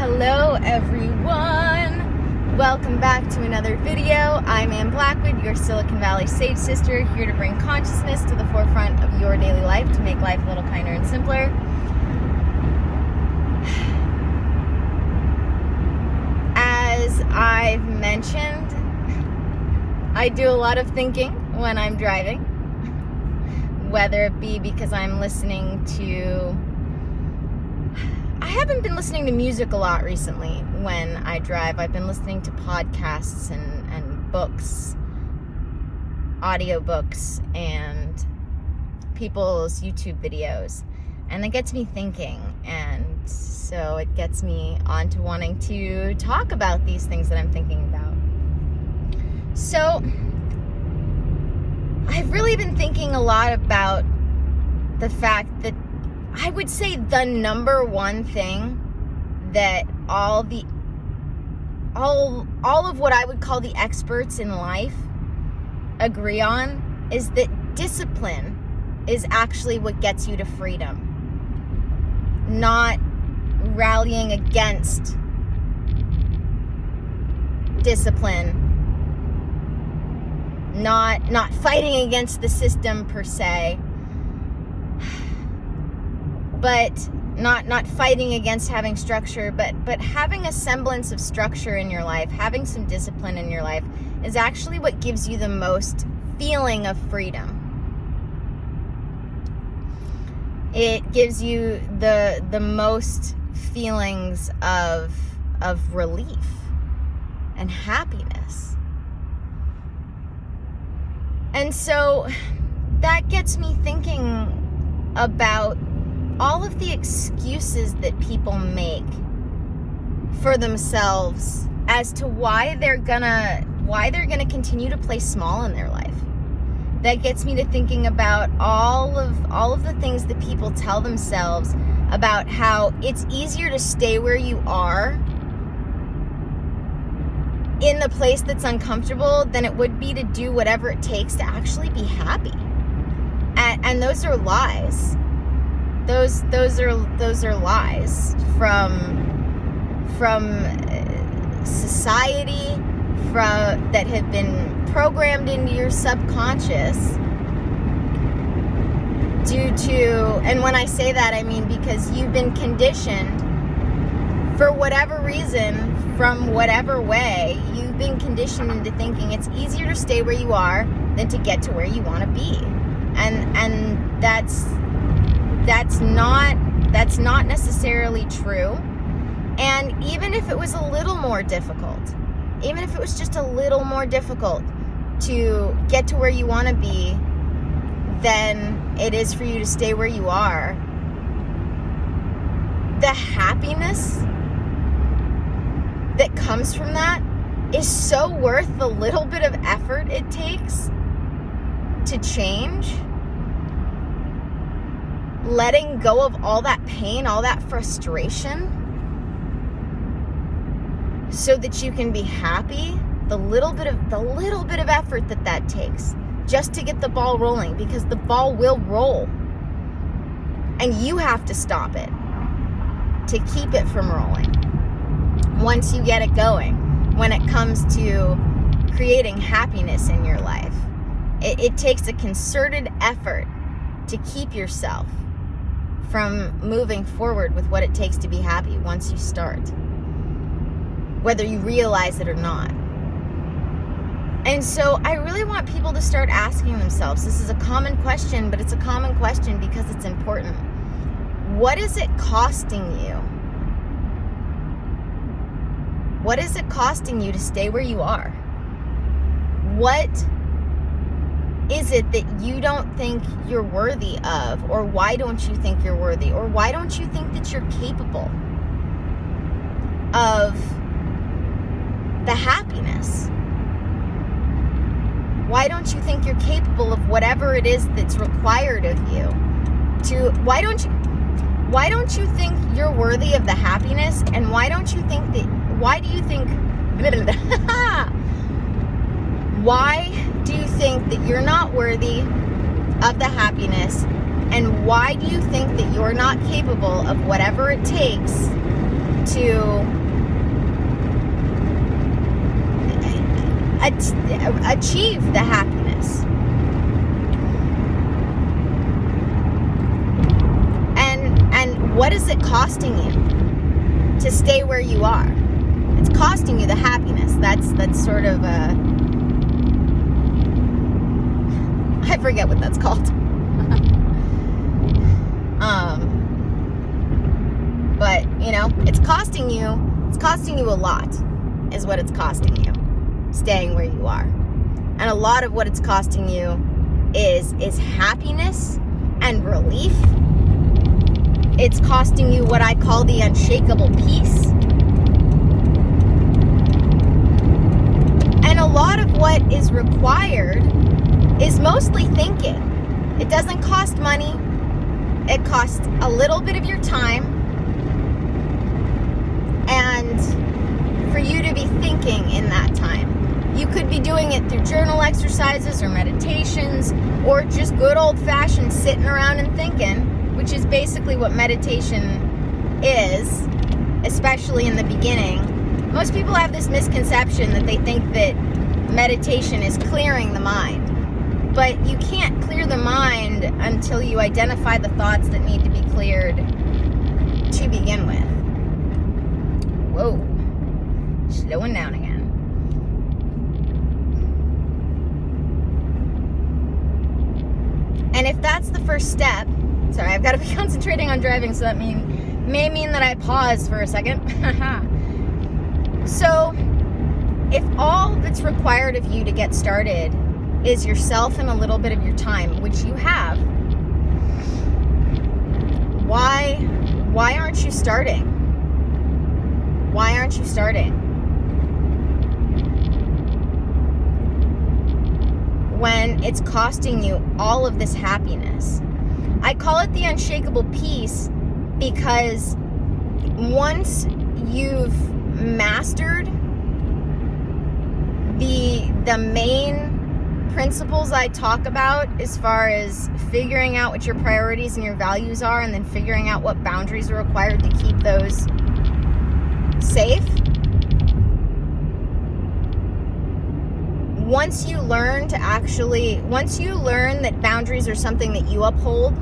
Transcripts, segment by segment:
Hello everyone, welcome back to another video. I'm Ann Blackwood, your Silicon Valley Sage Sister, here to bring consciousness to the forefront of your daily life to make life a little kinder and simpler. As I've mentioned, I do a lot of thinking when I'm driving, whether it be because I'm listening to... I haven't been listening to music a lot recently when I drive. I've been listening to podcasts and books, audiobooks, and people's YouTube videos. And it gets me thinking, and so it gets me onto wanting to talk about these things that I'm thinking about. So I've really been thinking a lot about the fact that I would say the number one thing that all of what I would call the experts in life agree on is that discipline is actually what gets you to freedom. Not rallying against discipline. Not fighting against the system per se. But not fighting against having structure, but having a semblance of structure in your life, having some discipline in your life is actually what gives you the most feeling of freedom. It gives you the most feelings of relief and happiness. And so that gets me thinking about all of the excuses that people make for themselves as to why they're gonna continue to play small in their life. That gets me to thinking about all of the things that people tell themselves about how it's easier to stay where you are in the place that's uncomfortable than it would be to do whatever it takes to actually be happy. And those are lies. Those are lies from society, that have been programmed into your subconscious due to, and when I say that, I mean because you've been conditioned for whatever reason, from whatever way, you've been conditioned into thinking it's easier to stay where you are than to get to where you want to be. And that's not necessarily true. And even if it was a little more difficult, even if it was just a little more difficult to get to where you want to be than it is for you to stay where you are, the happiness that comes from that is so worth the little bit of effort it takes to change. Letting go of all that pain, all that frustration, so that you can be happy. The little bit of effort that takes just to get the ball rolling, because the ball will roll, and you have to stop it to keep it from rolling. Once you get it going, when it comes to creating happiness in your life, it takes a concerted effort to keep yourself from moving forward with what it takes to be happy once you start, whether you realize it or not. And so I really want people to start asking themselves, this is a common question, but it's a common question because it's important. What is it costing you? What is it costing you to stay where you are? What is it that you don't think you're worthy of? Or why don't you think you're worthy? Or why don't you think that you're capable of the happiness? Why don't you think you're capable of whatever it is that's required of you? Why don't you think you're worthy of the happiness? And why do you think that you're not worthy of the happiness? And why do you think that you're not capable of whatever it takes to achieve the happiness. And what is it costing you to stay where you are? It's costing you the happiness. That's sort of I forget what that's called. But it's costing you a lot is what it's costing you, staying where you are. And a lot of what it's costing you is happiness and relief. It's costing you what I call the unshakable piece. And a lot of what is required is mostly thinking. It doesn't cost money. It costs a little bit of your time. And for you to be thinking in that time. You could be doing it through journal exercises or meditations, or just good old-fashioned sitting around and thinking, which is basically what meditation is, especially in the beginning. Most people have this misconception that they think that meditation is clearing the mind. But you can't clear the mind until you identify the thoughts that need to be cleared to begin with. Whoa. Slowing down again. And if that's the first step, sorry, I've got to be concentrating on driving, so that may mean that I pause for a second. So, if all that's required of you to get started is yourself and a little bit of your time, which you have, why aren't you starting? Why aren't you starting? When it's costing you all of this happiness. I call it the unshakable piece because once you've mastered the main principles I talk about as far as figuring out what your priorities and your values are, and then figuring out what boundaries are required to keep those safe. Once you learn that boundaries are something that you uphold,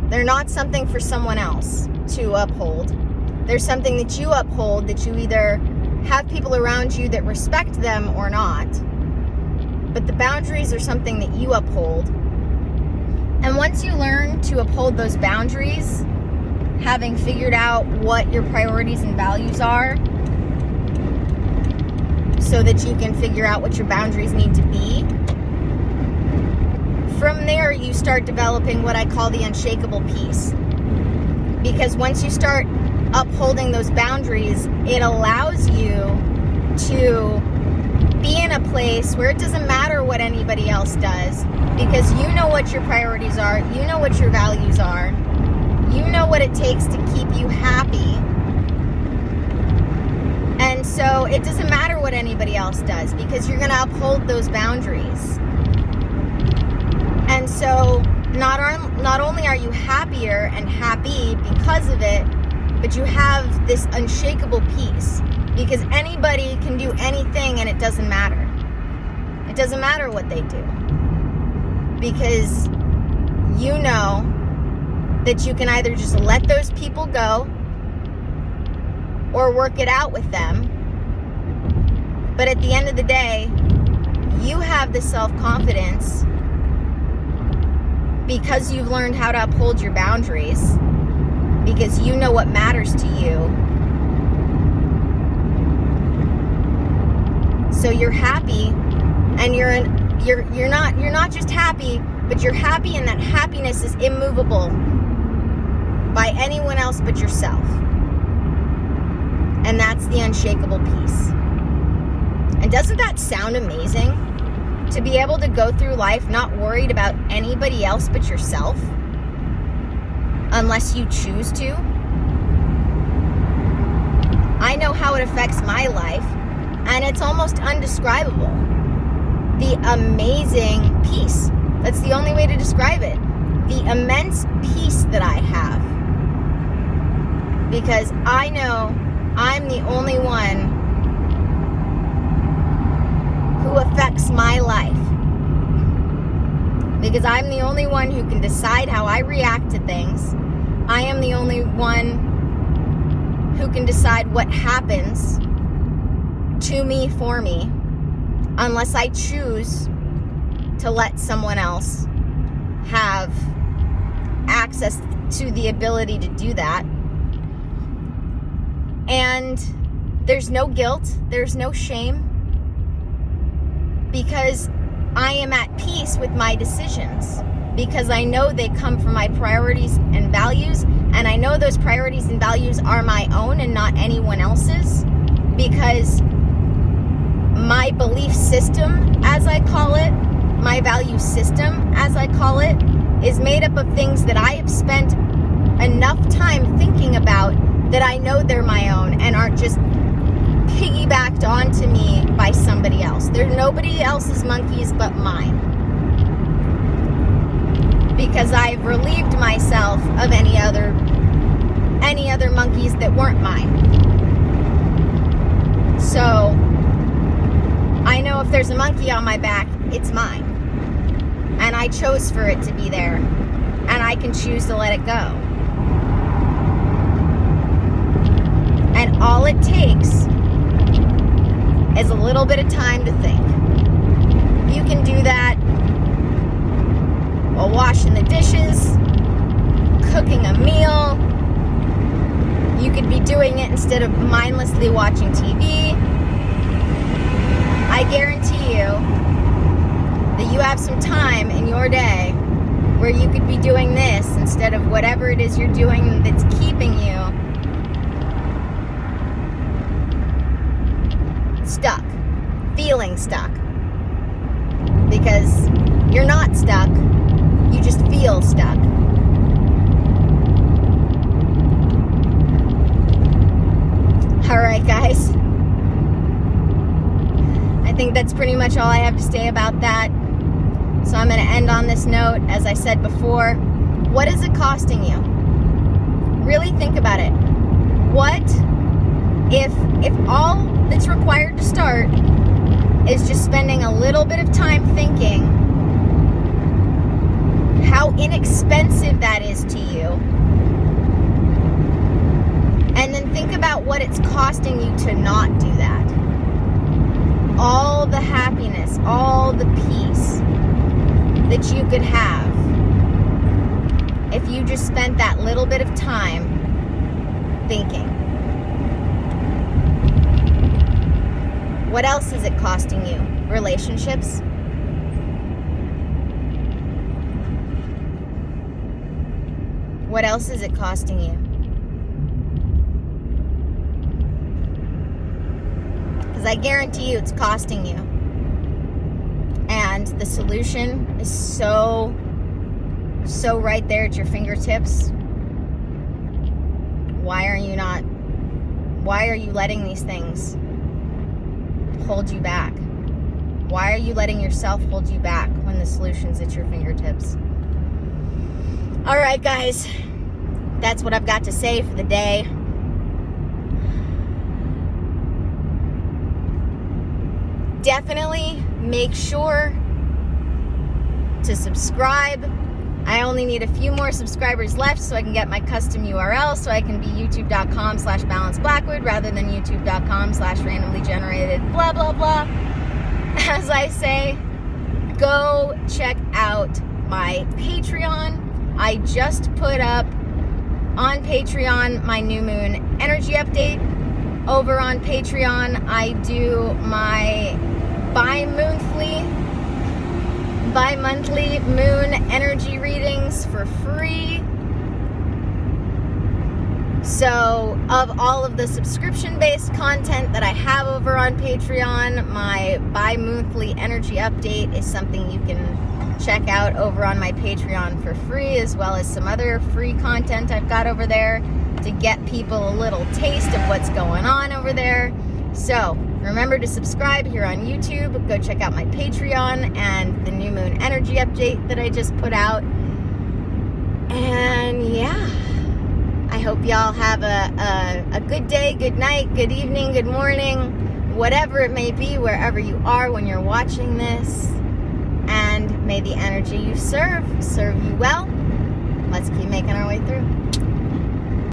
they're not something for someone else to uphold. They're something that you uphold, that you either have people around you that respect them or not. But the boundaries are something that you uphold. And once you learn to uphold those boundaries, having figured out what your priorities and values are, so that you can figure out what your boundaries need to be, from there you start developing what I call the unshakable piece. Because once you start upholding those boundaries, it allows you to be in a place where it doesn't matter what anybody else does, because you know what your priorities are, you know what your values are, you know what it takes to keep you happy. And so it doesn't matter what anybody else does, because you're going to uphold those boundaries. And so not only are you happier and happy because of it, but you have this unshakable piece, because anybody can do anything and it doesn't matter. It doesn't matter what they do, because you know that you can either just let those people go or work it out with them. But at the end of the day, you have the self-confidence because you've learned how to uphold your boundaries, because you know what matters to you. So you're happy, and you're not just happy, but you're happy, and that happiness is immovable by anyone else but yourself. And that's the unshakable piece. And doesn't that sound amazing? To be able to go through life not worried about anybody else but yourself, unless you choose to. I know how it affects my life, and it's almost undescribable. The amazing peace. That's the only way to describe it. The immense peace that I have. Because I know I'm the only one who affects my life. Because I'm the only one who can decide how I react to things. I am the only one who can decide what happens to me for me, unless I choose to let someone else have access to the ability to do that. And there's no guilt, there's no shame, because I am at peace with my decisions, because I know they come from my priorities and values, and I know those priorities and values are my own and not anyone else's, because my belief system, as I call it, my value system, as I call it, is made up of things that I have spent enough time thinking about that I know they're my own and aren't just piggybacked onto me by somebody else. They're nobody else's monkeys but mine. Because I've relieved myself of any other monkeys that weren't mine. So I know if there's a monkey on my back, it's mine. And I chose for it to be there. And I can choose to let it go. And all it takes is a little bit of time to think. You can do that while washing the dishes, cooking a meal. You could be doing it instead of mindlessly watching TV. I guarantee you that you have some time in your day where you could be doing this instead of whatever it is you're doing that's keeping you stuck, feeling stuck. Because you're not stuck, you just feel stuck. Alright guys, I think that's pretty much all I have to say about that. So I'm going to end on this note. As I said before, what is it costing you? Really think about it. What if all that's required to start is just spending a little bit of time thinking how inexpensive that is to you, and then think about what it's costing you to not do that. All the happiness, all the peace that you could have if you just spent that little bit of time thinking. What else is it costing you? Relationships? What else is it costing you? Because I guarantee you it's costing you. And the solution is so right there at your fingertips. Why are you letting these things hold you back? Why are you letting yourself hold you back when the solution's at your fingertips? All right, guys, that's what I've got to say for the day. Definitely make sure to subscribe. I only need a few more subscribers left so I can get my custom URL, so I can be youtube.com/balanceblackwood rather than youtube.com/randomly generated blah blah blah. As I say, go check out my Patreon. I just put up on Patreon my new moon energy update. Over on Patreon, I do my bi-monthly moon energy readings for free. So of all of the subscription-based content that I have over on Patreon, my bi-monthly energy update is something you can check out over on my Patreon for free, as well as some other free content I've got over there to get people a little taste of what's going on over there. So remember to subscribe here on YouTube. Go check out my Patreon and the new moon energy update that I just put out. And yeah, I hope y'all have a good day, good night, good evening, good morning, whatever it may be, wherever you are when you're watching this. And may the energy you serve you well. Let's keep making our way through.